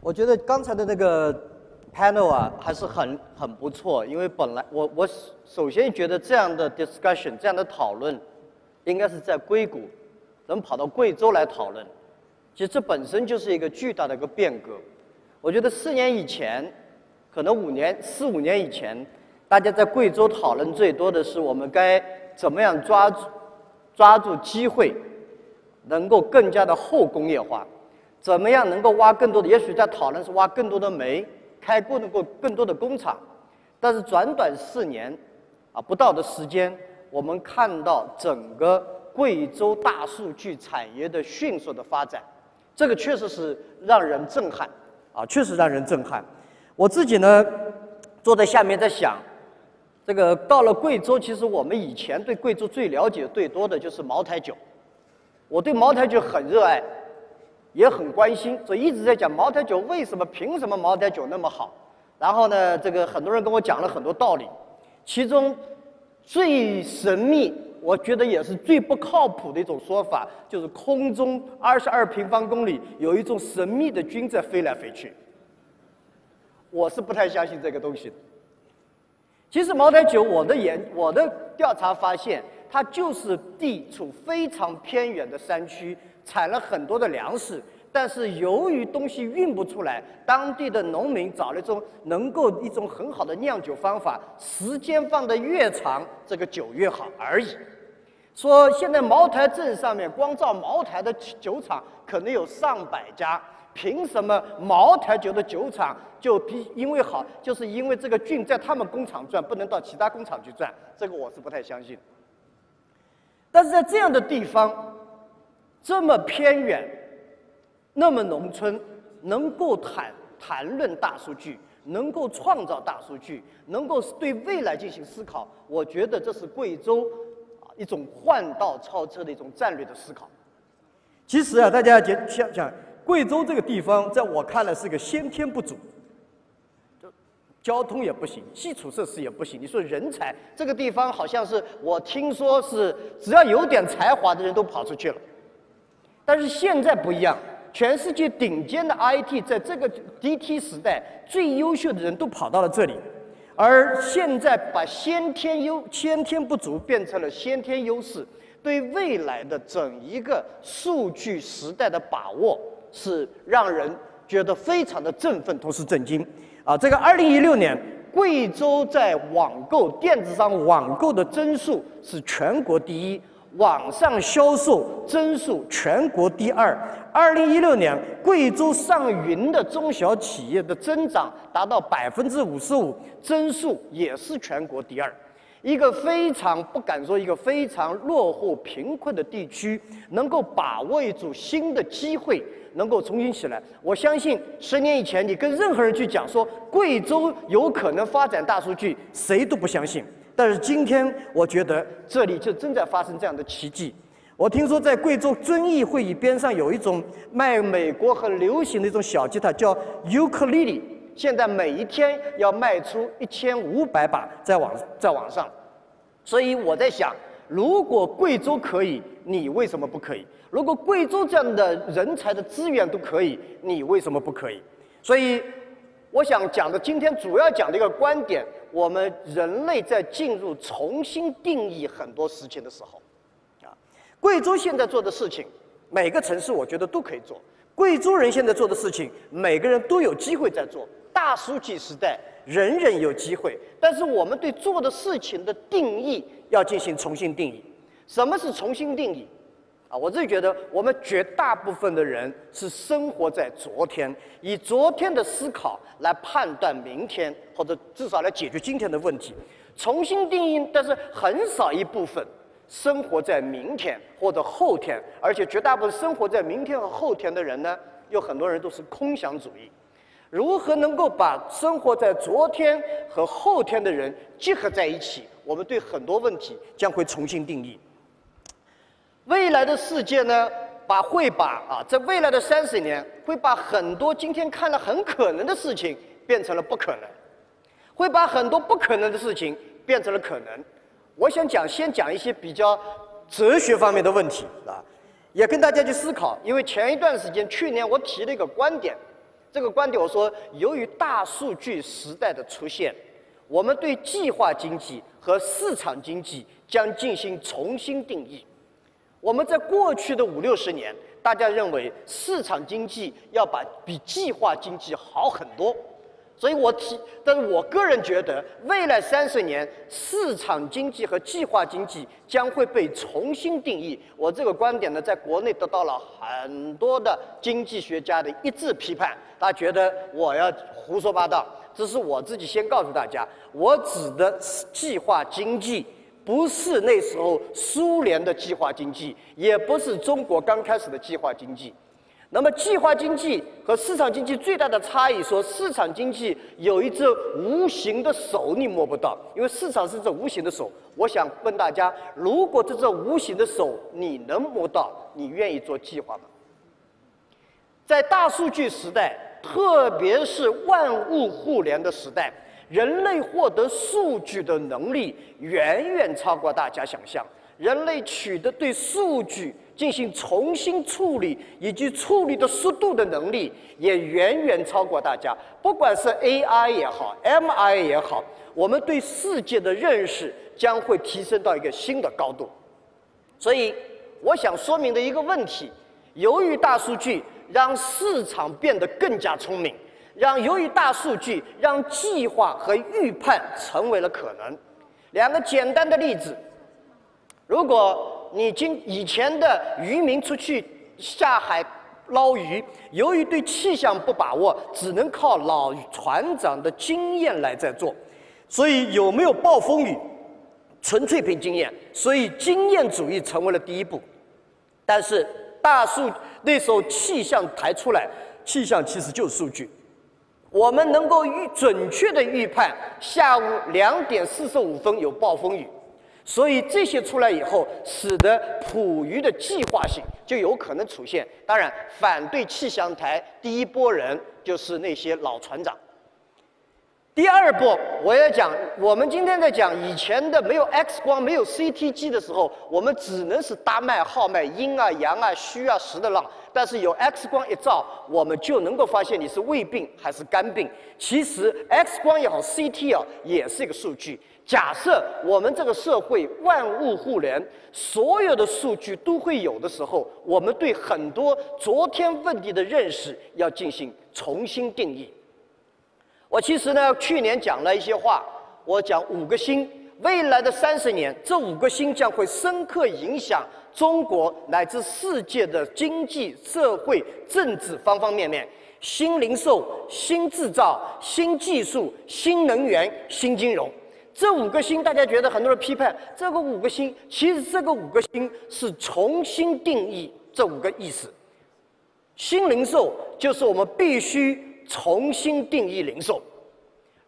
我觉得刚才的那个 panel 啊，还是很不错，因为本来我首先觉得这样的 discussion 这样的讨论，应该是在硅谷，能跑到贵州来讨论，其实这本身就是一个巨大的一个变革。我觉得4年以前，可能4、5年以前，大家在贵州讨论最多的是我们该怎么样抓住机会，能够更加的后工业化。怎么样能够挖更多的？也许在讨论是挖更多的煤，开更多的工厂，但是短4年，不到的时间，我们看到整个贵州大数据产业的迅速的发展，这个确实是让人震撼，确实让人震撼。我自己呢，坐在下面在想，这个到了贵州，其实我们以前对贵州最了解最多的就是茅台酒，我对茅台酒很热爱。也很关心，所以一直在讲茅台酒凭什么茅台酒那么好？然后呢，这个很多人跟我讲了很多道理，其中最神秘，我觉得也是最不靠谱的一种说法，就是空中22平方公里有一种神秘的菌在飞来飞去。我是不太相信这个东西的。其实茅台酒，我的调查发现，它就是地处非常偏远的山区。产了很多的粮食，但是由于东西运不出来，当地的农民找了一种很好的酿酒方法，时间放得越长，这个酒越好而已。说现在茅台镇上面光造茅台的酒厂可能有上百家，凭什么茅台酒的酒厂就是因为这个菌在他们工厂赚，不能到其他工厂去赚？这个我是不太相信。但是在这样的地方，这么偏远，那么农村，能够谈论大数据，能够创造大数据，能够对未来进行思考，我觉得这是贵州一种换道超车的一种战略的思考。其实大家想想，贵州这个地方，在我看来是个先天不足，交通也不行，基础设施也不行。你说人才，这个地方好像是我听说是只要有点才华的人都跑出去了。但是现在不一样，全世界顶尖的 IT 在这个 DT 时代，最优秀的人都跑到了这里，而现在把先天不足变成了先天优势，对未来的整一个数据时代的把握，是让人觉得非常的振奋，同时震惊。这个2016年，贵州在电子上网购的增速是全国第一。网上销售增速全国第2。2016年，贵州上云的中小企业的增长达到55%，增速也是全国第2。一个不敢说一个非常落后贫困的地区，能够把握一组新的机会，能够重新起来。我相信10年以前，你跟任何人去讲说贵州有可能发展大数据，谁都不相信。但是今天，我觉得这里就正在发生这样的奇迹。我听说在贵州遵义会议边上有一种卖美国很流行的一种小吉他，叫尤克里里，现在每一天要卖出1500把在网上。所以我在想，如果贵州可以，你为什么不可以？如果贵州这样的人才的资源都可以，你为什么不可以？所以我想讲的今天主要讲的一个观点，我们人类在进入重新定义很多事情的时候，贵州现在做的事情，每个城市我觉得都可以做。贵州人现在做的事情，每个人都有机会在做。大数据时代，人人有机会，但是我们对做的事情的定义要进行重新定义。什么是重新定义？我自己觉得，我们绝大部分的人是生活在昨天，以昨天的思考来判断明天，或者至少来解决今天的问题。重新定义，但是很少一部分生活在明天或者后天，而且绝大部分生活在明天和后天的人呢，有很多人都是空想主义。如何能够把生活在昨天和后天的人结合在一起？我们对很多问题将会重新定义。未来的世界呢，在未来的30年，会把很多今天看了很可能的事情变成了不可能，会把很多不可能的事情变成了可能。我想先讲一些比较哲学方面的问题也跟大家去思考。因为前一段时间，去年我提了一个观点，这个观点，我说，由于大数据时代的出现，我们对计划经济和市场经济将进行重新定义。我们在过去的50、60年，大家认为市场经济比计划经济好很多，所以但是我个人觉得，未来30年，市场经济和计划经济将会被重新定义。我这个观点呢，在国内得到了很多的经济学家的一致批判，他觉得我要胡说八道。这是我自己先告诉大家，我指的计划经济不是那时候苏联的计划经济，也不是中国刚开始的计划经济。那么计划经济和市场经济最大的差异，说市场经济有一只无形的手你摸不到，因为市场是这无形的手。我想问大家，如果这只无形的手你能摸到，你愿意做计划吗？在大数据时代，特别是万物互联的时代，人类获得数据的能力远远超过大家想象。人类取得对数据进行重新处理以及处理的速度的能力也远远超过大家。不管是 AI 也好 ，MI 也好，我们对世界的认识将会提升到一个新的高度。所以，我想说明的一个问题，由于大数据让市场变得更加聪明，由于大数据让计划和预判成为了可能。两个简单的例子。如果你以前的渔民出去下海捞鱼，由于对气象不把握，只能靠老船长的经验来在做，所以有没有暴风雨，纯粹凭经验，所以经验主义成为了第一步。但是那时候气象台出来，气象其实就是数据，我们能够准确的预判下午2点45分有暴风雨。所以这些出来以后，使得捕鱼的计划性就有可能出现。当然，反对气象台第一波人就是那些老船长。第二波，我要讲，我们今天在讲以前的没有 X 光、没有 CT 机的时候，我们只能是大脉、号脉、阴啊、阳啊、虚啊、实的浪。但是有 X 光一照，我们就能够发现你是胃病还是肝病。其实 X 光也好 ，CT 啊，也是一个数据。假设我们这个社会万物互联，所有的数据都会有的时候，我们对很多昨天问题的认识要进行重新定义。我其实呢，去年讲了一些话，我讲5个新，未来的30年，这5个新将会深刻影响中国乃至世界的经济、社会、政治方方面面。新零售、新制造、新技术、新能源、新金融。这5个新，大家觉得很多人批判这个5个新，其实这个5个新是重新定义这5个意思。新零售就是我们必须重新定义零售。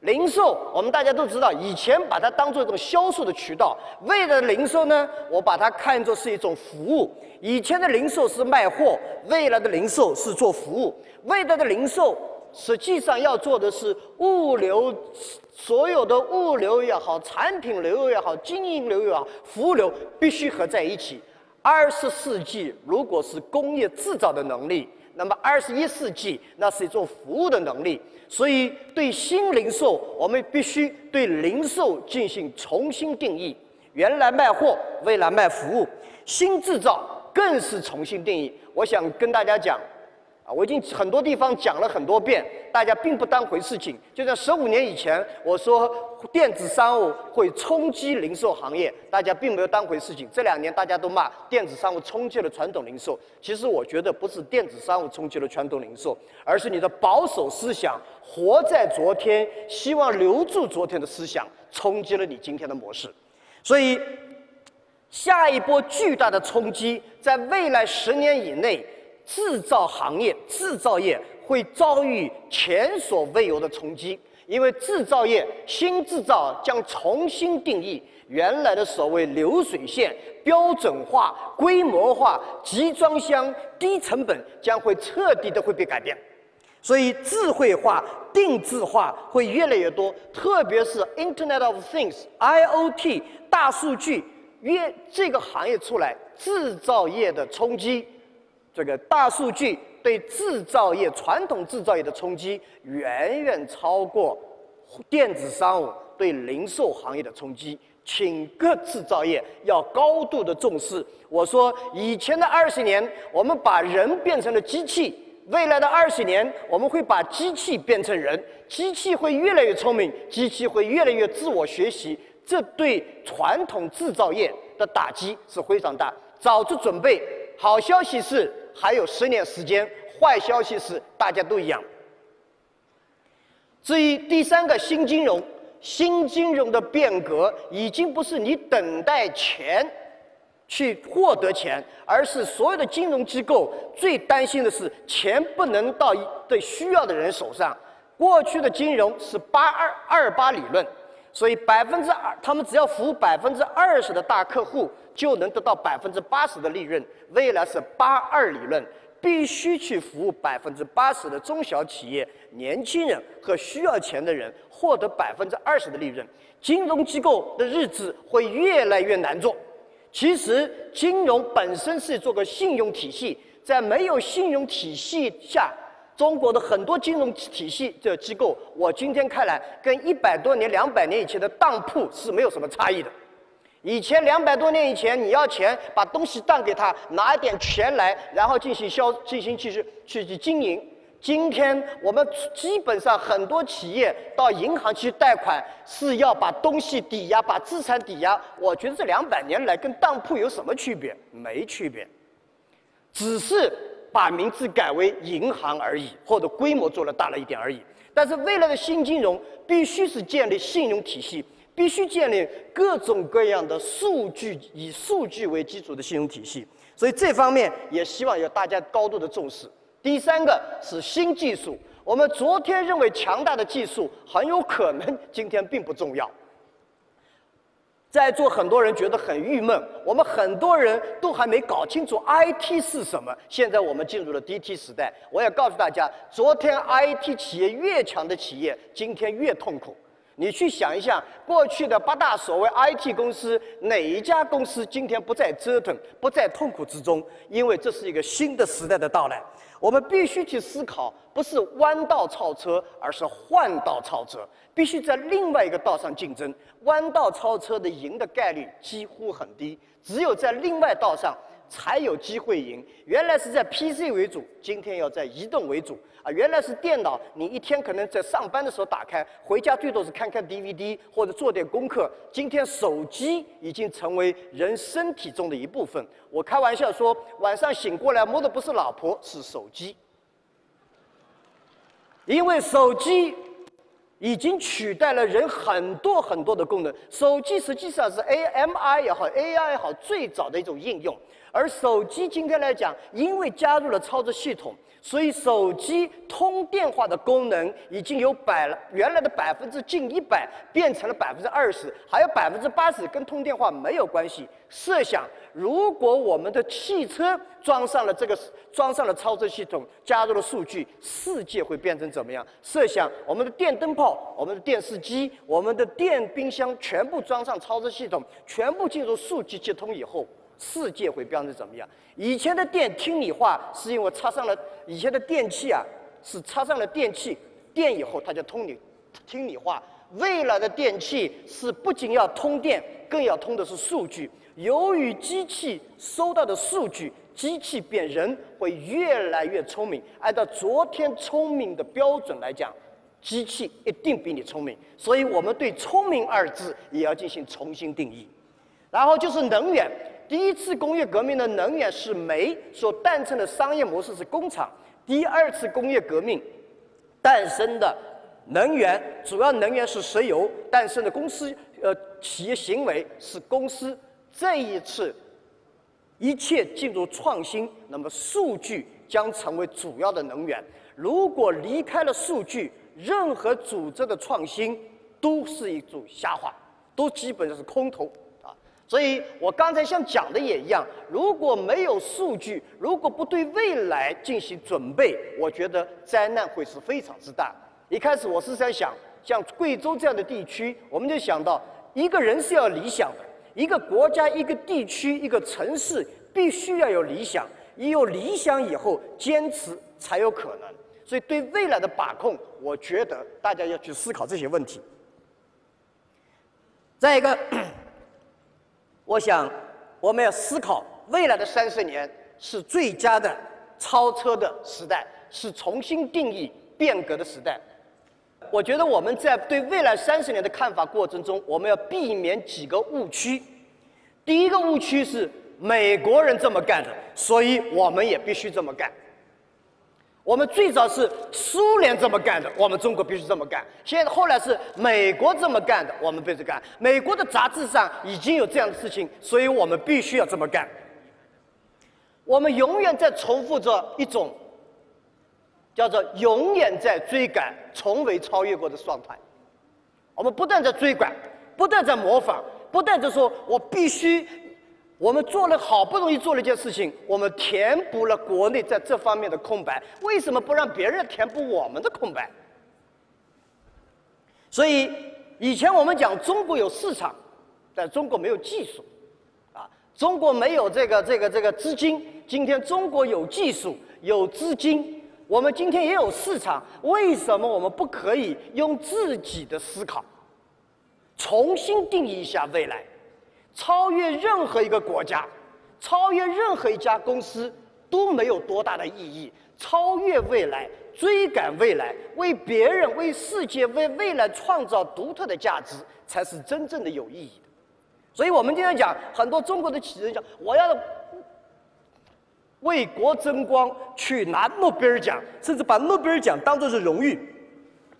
零售我们大家都知道，以前把它当作一种销售的渠道，未来的零售呢，我把它看作是一种服务。以前的零售是卖货，未来的零售是做服务。未来的零售实际上要做的是物流，所有的物流也好，产品流也好，经营流也好，服务流必须合在一起。20世纪如果是工业制造的能力，那么21世纪那是一种服务的能力。所以对新零售，我们必须对零售进行重新定义。原来卖货，未来卖服务。新制造更是重新定义。我想跟大家讲。我已经很多地方讲了很多遍，大家并不当回事情。就在15年以前，我说电子商务会冲击零售行业，大家并没有当回事情。这2年大家都骂电子商务冲击了传统零售，其实我觉得不是电子商务冲击了传统零售，而是你的保守思想，活在昨天，希望留住昨天的思想，冲击了你今天的模式。所以，下一波巨大的冲击，在未来10年以内。制造行业、制造业会遭遇前所未有的冲击，因为制造业新制造将重新定义原来的所谓流水线、标准化、规模化、集装箱、低成本将会彻底的会被改变。所以智慧化、定制化会越来越多，特别是 Internet of Things、IoT、大数据，这个行业出来，制造业的冲击。这个大数据对制造业、传统制造业的冲击远远超过电子商务对零售行业的冲击，请各制造业要高度的重视。我说，以前的20年，我们把人变成了机器，未来的20年，我们会把机器变成人，机器会越来越聪明，机器会越来越自我学习，这对传统制造业的打击是非常大。早做准备，好消息是还有10年时间，坏消息是大家都一样。至于第3个新金融，新金融的变革已经不是你等待钱去获得钱，而是所有的金融机构最担心的是钱不能到对需要的人手上。过去的金融是8228理论，所以2%，他们只要服务20%的大客户，就能得到80%的利润。未来是82理论，必须去服务80%的中小企业、年轻人和需要钱的人，获得20%的利润。金融机构的日子会越来越难做。其实，金融本身是做个信用体系，在没有信用体系下，中国的很多金融体系的机构，我今天看来跟100多年、200年以前的当铺是没有什么差异的。以前200多年以前，你要钱，把东西当给他，拿一点钱来，然后进行去经营。今天我们基本上很多企业到银行去贷款，是要把东西抵押，把资产抵押。我觉得这200年来跟当铺有什么区别？没区别，只是把名字改为银行而已，或者规模做了大了一点而已。但是未来的新金融必须是建立信用体系，必须建立各种各样的数据，以数据为基础的信用体系。所以这方面也希望有大家高度的重视。第3个是新技术，我们昨天认为强大的技术，很有可能今天并不重要。在座很多人觉得很郁闷，我们很多人都还没搞清楚 IT 是什么。现在我们进入了 DT 时代，我也告诉大家，昨天 IT 企业越强的企业，今天越痛苦。你去想一下，过去的8大所谓 IT 公司，哪一家公司今天不再折腾，不在痛苦之中？因为这是一个新的时代的到来。我们必须去思考，不是弯道超车，而是换道超车。必须在另外一个道上竞争。弯道超车的赢的概率几乎很低，只有在另外道上才有机会赢。原来是在 PC 为主，今天要在移动为主啊！原来是电脑，你一天可能在上班的时候打开，回家最多是看看 DVD 或者做点功课。今天手机已经成为人身体中的一部分。我开玩笑说，晚上醒过来摸的不是老婆，是手机，因为手机已经取代了人很多很多的功能。手机实际上是 AMI 也好 AI 也好最早的一种应用，而手机今天来讲，因为加入了操作系统，所以手机通电话的功能已经由原来的近100变成了20%，还有80%跟通电话没有关系。设想，如果我们的汽车装上了操作系统，加入了数据，世界会变成怎么样？设想我们的电灯泡、我们的电视机、我们的电冰箱全部装上操作系统，全部进入数据接通以后，世界会变成怎么样？以前的电听你话，是因为以前的电器啊，是插上了电器，电以后它就听你话。未来的电器是不仅要通电，更要通的是数据。由于机器收到的数据，机器变人会越来越聪明。按照昨天聪明的标准来讲，机器一定比你聪明。所以我们对“聪明”二字也要进行重新定义。然后就是能源。第一次工业革命的能源是煤，所诞生的商业模式是工厂。第2次工业革命诞生的能源，主要能源是石油，诞生的企业行为是公司。这一次一切进入创新，那么数据将成为主要的能源。如果离开了数据，任何组织的创新都是一组瞎话，都基本上是空头啊。所以我刚才像讲的也一样，如果没有数据，如果不对未来进行准备，我觉得灾难会是非常之大。一开始我是在想，像贵州这样的地区，我们就想到一个人是要理想的。一个国家、一个地区、一个城市必须要有理想，一有理想以后，坚持才有可能。所以对未来的把控，我觉得大家要去思考这些问题。再一个，我想我们要思考未来的30年是最佳的超车的时代，是重新定义变革的时代。我觉得我们在对未来30年的看法过程中，我们要避免几个误区。第一个误区是美国人这么干的，所以我们也必须这么干。我们最早是苏联这么干的，我们中国必须这么干。后来是美国这么干的，我们必须干。美国的杂志上已经有这样的事情，所以我们必须要这么干。我们永远在重复着一种叫做永远在追赶、从未超越过的状态。我们不断在追赶，不断在模仿，不断在说我必须。我们好不容易做了一件事情，我们填补了国内在这方面的空白，为什么不让别人填补我们的空白？所以以前我们讲中国有市场，但中国没有技术，中国没有这个资金。今天中国有技术有资金，我们今天也有市场，为什么我们不可以用自己的思考重新定义一下未来？超越任何一个国家，超越任何一家公司都没有多大的意义。超越未来，追赶未来，为别人、为世界、为未来创造独特的价值，才是真正的有意义的。所以我们今天讲，很多中国的企业人讲，我要为国争光，去拿诺贝尔奖，甚至把诺贝尔奖当作是荣誉。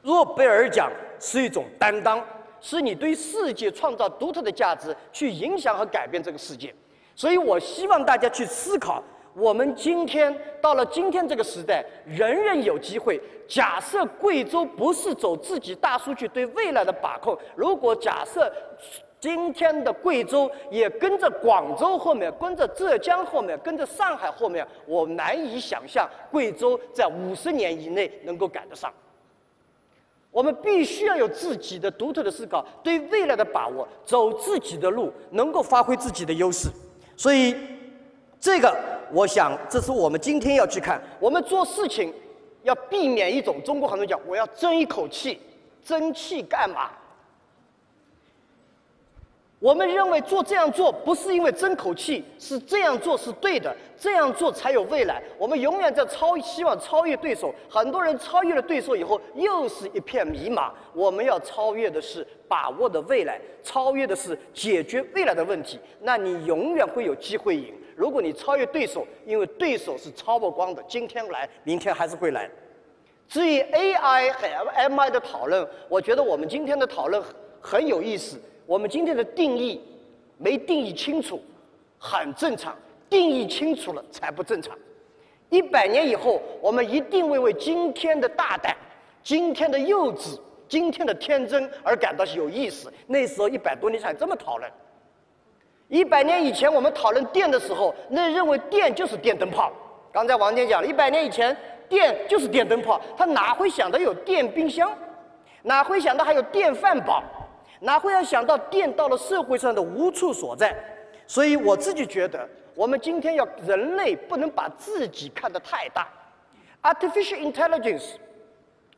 诺贝尔奖是一种担当。是你对世界创造独特的价值，去影响和改变这个世界。所以我希望大家去思考，我们今天到了今天这个时代，人人有机会。假设贵州不是走自己大数据对未来的把控，如果假设今天的贵州也跟着广州后面，跟着浙江后面，跟着上海后面，我难以想象贵州在50年以内能够赶得上。我们必须要有自己的独特的思考，对未来的把握，走自己的路，能够发挥自己的优势。所以，这个我想，这是我们今天要去看。我们做事情要避免一种中国很多人讲，我要争一口气，争气干嘛？我们认为这样做不是因为争口气，是这样做是对的，这样做才有未来。我们永远在希望超越对手，很多人超越了对手以后又是一片迷茫。我们要超越的是把握的未来，超越的是解决未来的问题，那你永远会有机会赢。如果你超越对手，因为对手是超不光的，今天来，明天还是会来。至于 AI 和 MI 的讨论，我觉得我们今天的讨论很有意思。我们今天的定义没定义清楚，很正常；定义清楚了才不正常。100年以后，我们一定会为今天的大胆、今天的幼稚、今天的天真而感到有意思。那时候100多年才这么讨论。100年以前我们讨论电的时候，那认为电就是电灯泡。刚才王坚讲了，100年以前电就是电灯泡，他哪会想到有电冰箱，哪会想到还有电饭煲？哪会要想到电到了社会上的无处所在？所以我自己觉得，我们今天人类不能把自己看得太大。Artificial intelligence，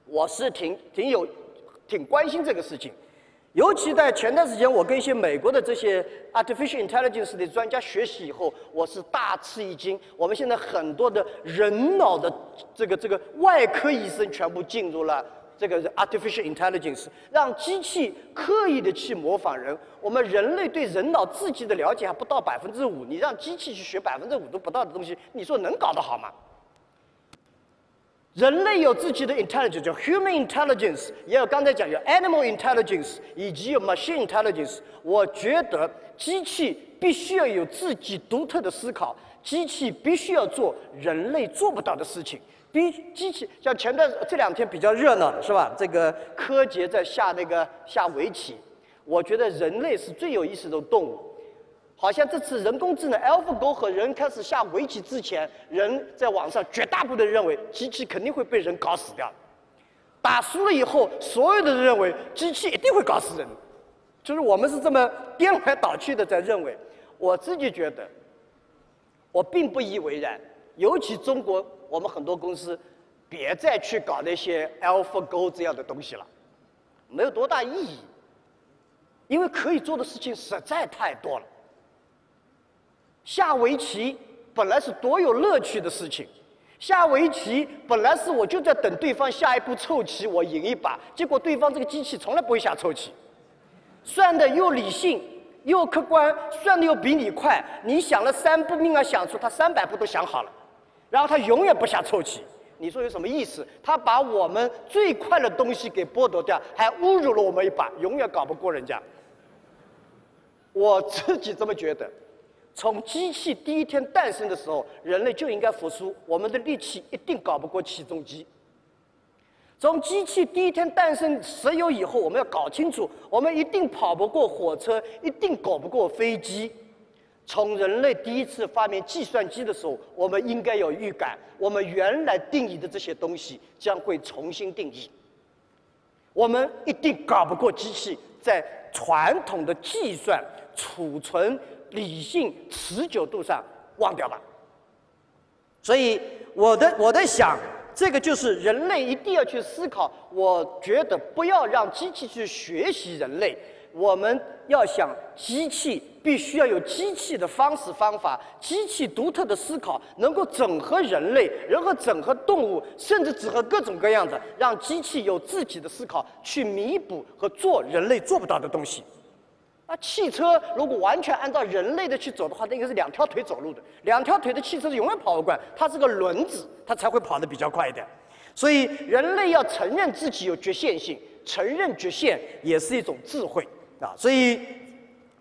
我是挺关心这个事情，尤其在前段时间，我跟一些美国的这些 Artificial intelligence 的专家学习以后，我是大吃一惊。我们现在很多的人脑的这个外科医生全部进入了这个 artificial intelligence， 让机器刻意的去模仿人。我们人类对人脑自己的了解还不到5%，你让机器去学5%都不到的东西，你说能搞得好吗？人类有自己的 intelligence， 叫 human intelligence， 也有刚才讲有 animal intelligence， 以及有 machine intelligence。我觉得机器必须要有自己独特的思考，机器必须要做人类做不到的事情。机器像这2天比较热闹是吧？这个柯洁在下围棋，我觉得人类是最有意思的动物。好像这次人工智能 AlphaGo 和人开始下围棋之前，人在网上绝大部分人认为机器肯定会被人搞死掉。打输了以后，所有的人认为机器一定会搞死人，就是我们是这么颠来倒去的在认为。我自己觉得，我并不以为然。尤其中国，我们很多公司别再去搞那些 AlphaGo 这样的东西了，没有多大意义。因为可以做的事情实在太多了。下围棋本来是多有乐趣的事情，下围棋本来是我就在等对方下一步凑棋，我赢一把，结果对方这个机器从来不会下凑棋，算的又理性又客观，算的又比你快。你想了3步命啊想出，他300步都想好了，然后他永远不下凑棋。你说有什么意思？他把我们最快的东西给剥夺掉，还侮辱了我们一把，永远搞不过人家。我自己这么觉得。从机器第一天诞生的时候，人类就应该服输，我们的力气一定搞不过起重机。从机器第一天诞生石油以后，我们要搞清楚，我们一定跑不过火车，一定搞不过飞机。从人类第一次发明计算机的时候，我们应该有预感，我们原来定义的这些东西将会重新定义。我们一定搞不过机器，在传统的计算、储存、理性、持久度上忘掉吧。所以我在想，这个就是人类一定要去思考。我觉得不要让机器去学习人类，我们要想机器必须要有机器的方式方法，机器独特的思考，能够整合人类，然后整合动物，甚至整合各种各样的，让机器有自己的思考，去弥补和做人类做不到的东西。汽车如果完全按照人类的去走的话，那应该是2条腿走路的，2条腿的汽车是永远跑不惯，它是个轮子，它才会跑得比较快一点。所以人类要承认自己有局限性，承认局限也是一种智慧啊。所以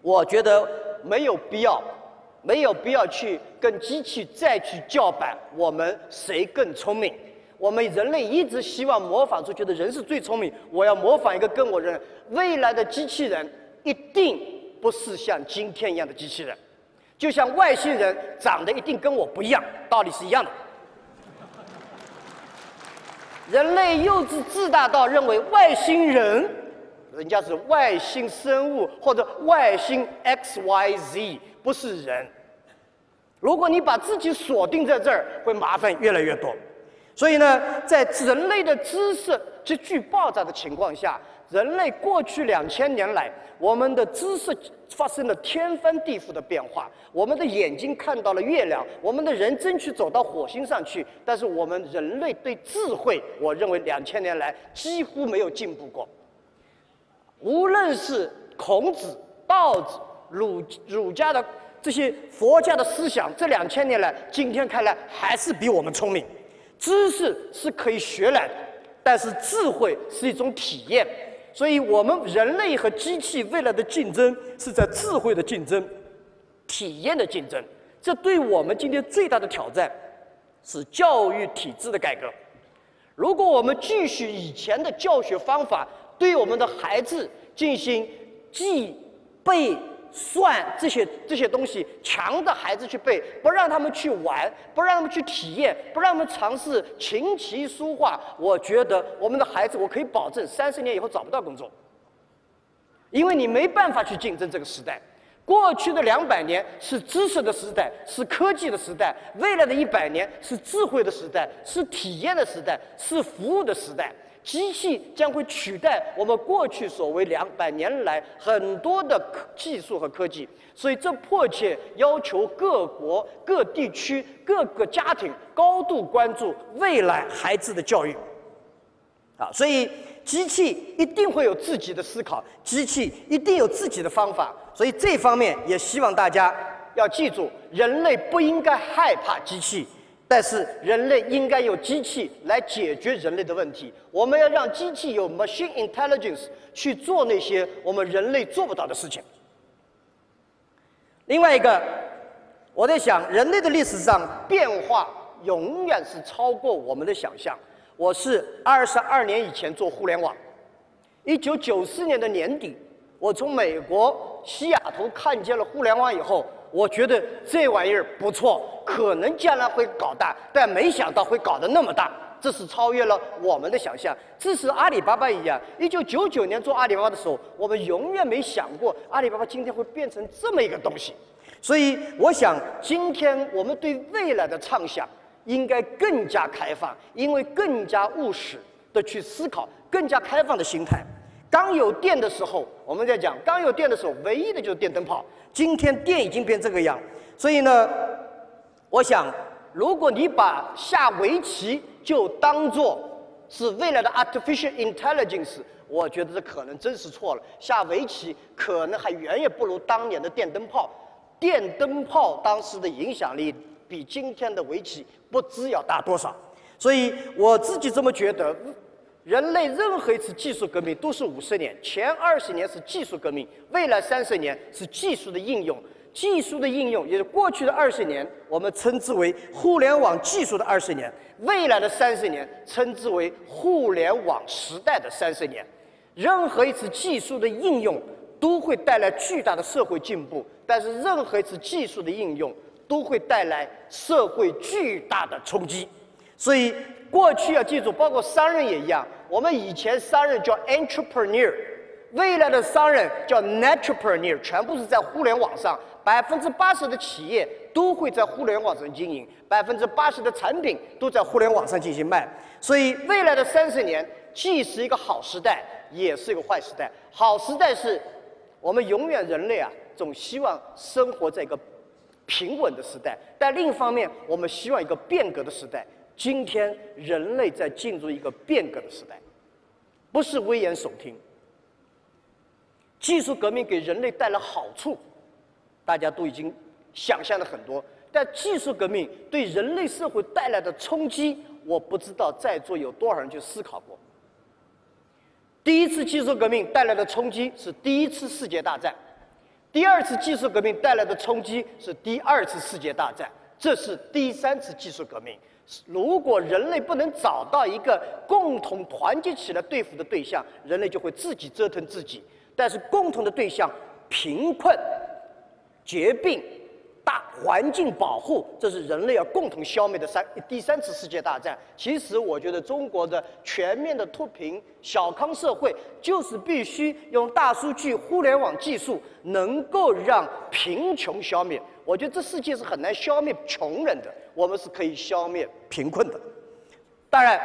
我觉得没有必要去跟机器再去叫板我们谁更聪明。我们人类一直希望模仿出，觉得人是最聪明，我要模仿一个跟我人。未来的机器人一定不是像今天一样的机器人，就像外星人长得一定跟我不一样，道理是一样的。人类幼稚自大到认为外星人，人家是外星生物或者外星 XYZ， 不是人。如果你把自己锁定在这儿，会麻烦越来越多。所以呢，在人类的知识急剧爆炸的情况下，人类过去2000年来，我们的知识发生了天翻地覆的变化。我们的眼睛看到了月亮，我们的人争取走到火星上去，但是我们人类对智慧，我认为2000年来几乎没有进步过。无论是孔子、道子、儒家的这些佛家的思想，这2000年来，今天看来还是比我们聪明。知识是可以学来的，但是智慧是一种体验。所以我们人类和机器未来的竞争是在智慧的竞争、体验的竞争。这对我们今天最大的挑战是教育体制的改革。如果我们继续以前的教学方法，对我们的孩子进行记、背、算这些东西，强的孩子去背，不让他们去玩，不让他们去体验，不让他们尝试琴棋书画，我觉得我们的孩子，我可以保证30年以后找不到工作，因为你没办法去竞争这个时代。过去的200年是知识的时代，是科技的时代；未来的100年是智慧的时代，是体验的时代，是服务的时代。机器将会取代我们过去所谓200年来很多的技术和科技，所以这迫切要求各国、各地区、各个家庭高度关注未来孩子的教育。所以机器一定会有自己的思考，机器一定有自己的方法。所以这方面也希望大家要记住，人类不应该害怕机器。但是人类应该有机器来解决人类的问题，我们要让机器有 machine intelligence 去做那些我们人类做不到的事情。另外一个，我在想，人类的历史上变化永远是超过我们的想象。我是22年以前做互联网，1994年的年底，我从美国西雅图看见了互联网以后，我觉得这玩意儿不错，可能将来会搞大，但没想到会搞得那么大，这是超越了我们的想象。这是阿里巴巴一样，1999年做阿里巴巴的时候，我们永远没想过阿里巴巴今天会变成这么一个东西。所以我想，今天我们对未来的畅想，应该更加开放，因为更加务实的去思考，更加开放的心态。刚有电的时候，我们在讲刚有电的时候，唯一的就是电灯泡。今天电已经变这个样，所以呢，我想，如果你把下围棋就当作是未来的 artificial intelligence， 我觉得这可能真是错了。下围棋可能还远远不如当年的电灯泡。电灯泡当时的影响力比今天的围棋不知要大多少。所以我自己这么觉得，人类任何一次技术革命都是50年，前20年是技术革命，未来30年是技术的应用。技术的应用，也是过去的20年，我们称之为互联网技术的20年；未来的30年，称之为互联网时代的30年。任何一次技术的应用都会带来巨大的社会进步，但是任何一次技术的应用都会带来社会巨大的冲击。所以过去要记住，包括商人也一样，我们以前商人叫 entrepreneur， 未来的商人叫 netrepreneur， 全部是在互联网上。80%的企业都会在互联网上经营，80%的产品都在互联网上进行卖。所以未来的30年既是一个好时代，也是一个坏时代。好时代是我们永远人类啊，总希望生活在一个平稳的时代，但另一方面，我们希望一个变革的时代。今天人类在进入一个变革的时代，不是危言耸听。技术革命给人类带来好处，大家都已经想象了很多，但技术革命对人类社会带来的冲击，我不知道在座有多少人去思考过。第一次技术革命带来的冲击是第1次世界大战，第2次技术革命带来的冲击是第2次世界大战，这是第3次技术革命。如果人类不能找到一个共同团结起来对付的对象，人类就会自己折腾自己。但是共同的对象，贫困、疾病、大环境保护，这是人类要共同消灭的第3次世界大战。其实我觉得中国的全面的脱贫、小康社会，就是必须用大数据、互联网技术，能够让贫穷消灭。我觉得这世界是很难消灭穷人的，我们是可以消灭贫困的。当然，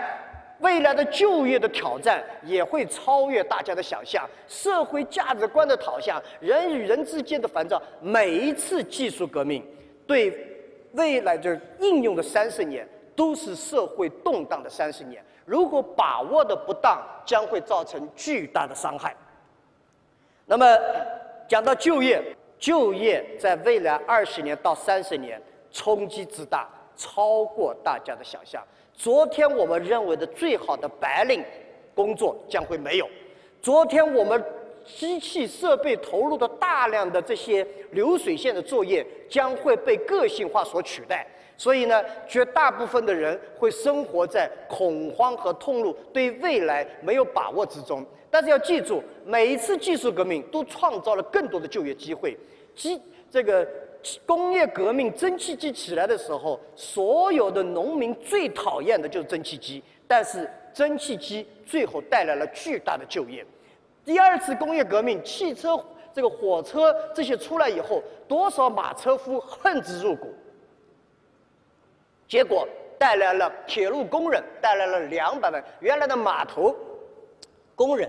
未来的就业的挑战也会超越大家的想象，社会价值观的讨向，人与人之间的烦躁，每一次技术革命对未来的应用的30年都是社会动荡的30年，如果把握的不当，将会造成巨大的伤害。那么讲到就业，就业在未来20年到30年冲击之大，超过大家的想象。昨天我们认为的最好的白领工作将会没有，昨天我们机器设备投入的大量的这些流水线的作业将会被个性化所取代。所以呢，绝大部分的人会生活在恐慌和痛苦，对未来没有把握之中。但是要记住，每一次技术革命都创造了更多的就业机会。这个工业革命蒸汽机起来的时候，所有的农民最讨厌的就是蒸汽机，但是蒸汽机最后带来了巨大的就业。第2次工业革命，汽车、火车这些出来以后，多少马车夫恨之入骨，结果带来了铁路工人，带来了200万。原来的码头工人，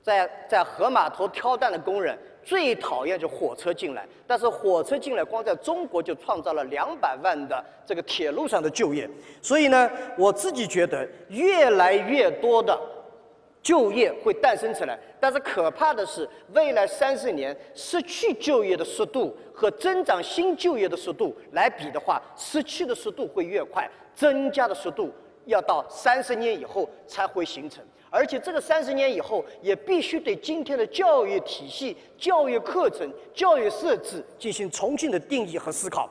在河码头挑担的工人最讨厌就火车进来，但是火车进来，光在中国就创造了200万的这个铁路上的就业。所以呢，我自己觉得越来越多的就业会诞生起来，但是可怕的是，未来30年失去就业的速度和增长新就业的速度来比的话，失去的速度会越快，增加的速度要到30年以后才会形成。而且这个30年以后，也必须对今天的教育体系、教育课程、教育设置进行重新的定义和思考。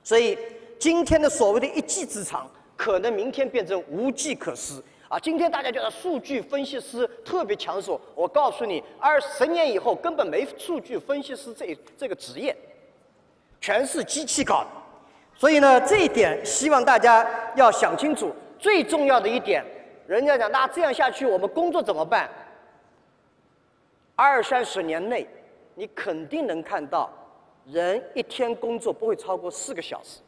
所以，今天的所谓的一技之长，可能明天变成无计可施。今天大家觉得数据分析师特别抢手，我告诉你，10年以后根本没数据分析师这个职业，全是机器搞的。所以呢，这一点希望大家要想清楚。最重要的一点，人家讲那这样下去，我们工作怎么办？20-30年内，你肯定能看到，人一天工作不会超过4个小时。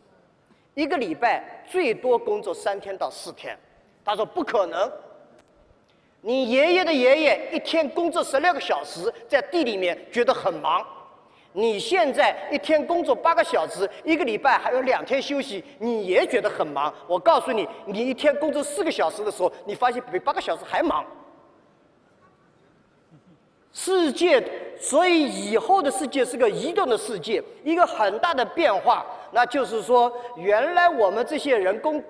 一个礼拜最多工作3天到4天。他说不可能，你爷爷的爷爷一天工作16个小时，在地里面觉得很忙。你现在一天工作8个小时，一个礼拜还有2天休息，你也觉得很忙。我告诉你，你一天工作4个小时的时候，你发现比8个小时还忙。世界，所以以后的世界是个移动的世界，一个很大的变化，那就是说，原来我们这些人工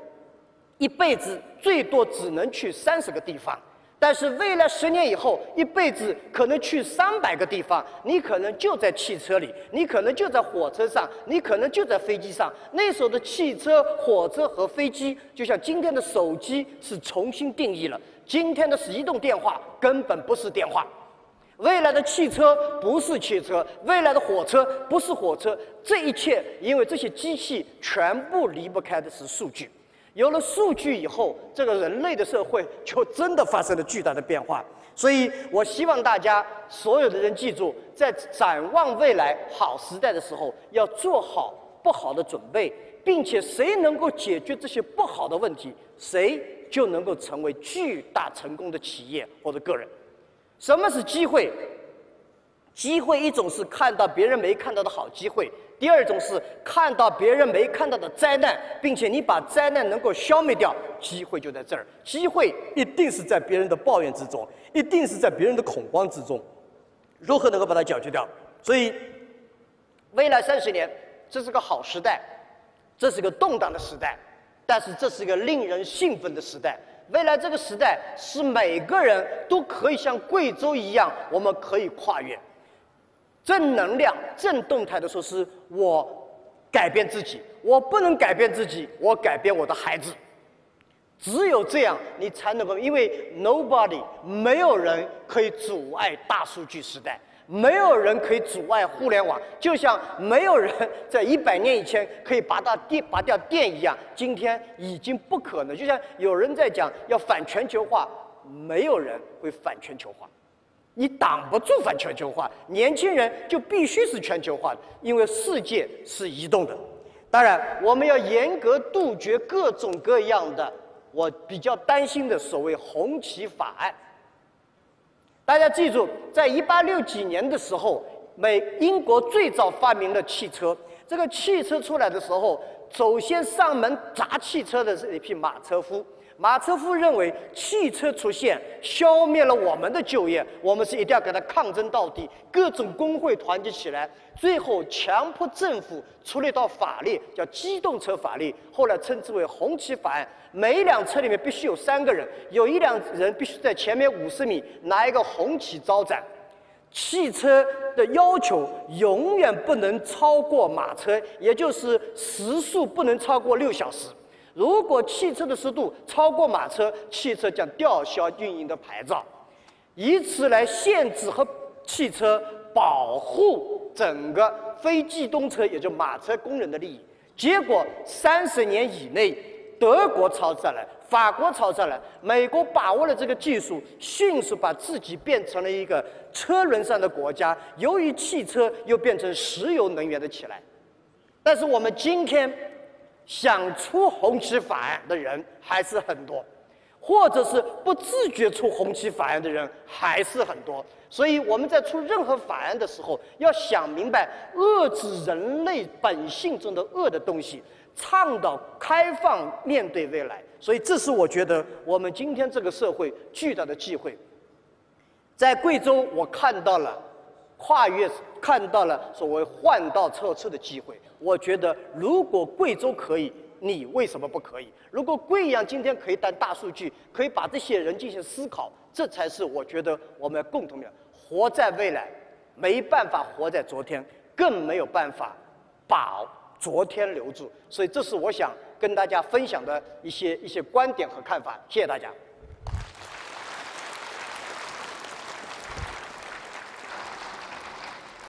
一辈子最多只能去30个地方。但是未来10年以后，一辈子可能去300个地方，你可能就在汽车里，你可能就在火车上，你可能就在飞机上。那时候的汽车、火车和飞机，就像今天的手机是重新定义了。今天的移动电话根本不是电话，未来的汽车不是汽车，未来的火车不是火车。这一切，因为这些机器全部离不开的是数据。有了数据以后，这个人类的社会就真的发生了巨大的变化。所以我希望大家所有的人记住，在展望未来好时代的时候，要做好不好的准备，并且谁能够解决这些不好的问题，谁就能够成为巨大成功的企业或者个人。什么是机会？机会一种是看到别人没看到的好机会，第二种是看到别人没看到的灾难，并且你把灾难能够消灭掉，机会就在这儿。机会一定是在别人的抱怨之中，一定是在别人的恐慌之中，如何能够把它解决掉？所以，未来30年，这是个好时代，这是个动荡的时代，但是这是一个令人兴奋的时代。未来这个时代是每个人都可以像贵州一样，我们可以跨越。正能量、正动态的说是我改变自己，我不能改变自己，我改变我的孩子。只有这样，你才能够，因为 nobody 没有人可以阻碍大数据时代，没有人可以阻碍互联网，就像没有人在100年以前可以拔掉电一样，今天已经不可能。就像有人在讲要反全球化，没有人会反全球化。你挡不住反全球化，年轻人就必须是全球化的，因为世界是移动的。当然，我们要严格杜绝各种各样的，我比较担心的所谓红旗法案。大家记住，在1860几年的时候，英国最早发明了汽车。这个汽车出来的时候，首先上门砸汽车的是一匹马车夫。马车夫认为汽车出现消灭了我们的就业，我们是一定要跟他抗争到底。各种工会团结起来，最后强迫政府出了一道法律，叫机动车法律，后来称之为红旗法案。每一辆车里面必须有3个人，有一辆人必须在前面50米拿一个红旗招展。汽车的要求永远不能超过马车，也就是时速不能超过6小时。如果汽车的速度超过马车，汽车将吊销运营的牌照，以此来限制和汽车保护整个非机动车，也就马车工人的利益。结果30年以内，德国超上来，法国超上来，美国把握了这个技术，迅速把自己变成了一个车轮上的国家。由于汽车又变成石油能源的起来，但是我们今天想出红旗法案的人还是很多，或者是不自觉出红旗法案的人还是很多。所以我们在出任何法案的时候，要想明白遏制人类本性中的恶的东西，倡导开放面对未来。所以这是我觉得我们今天这个社会巨大的机会。在贵州，我看到了跨越，看到了所谓换道超车的机会。我觉得如果贵州可以，你为什么不可以？如果贵阳今天可以谈大数据，可以把这些人进行思考，这才是我觉得我们共同的活在未来，没办法活在昨天，更没有办法把昨天留住。所以这是我想跟大家分享的一些观点和看法。谢谢大家。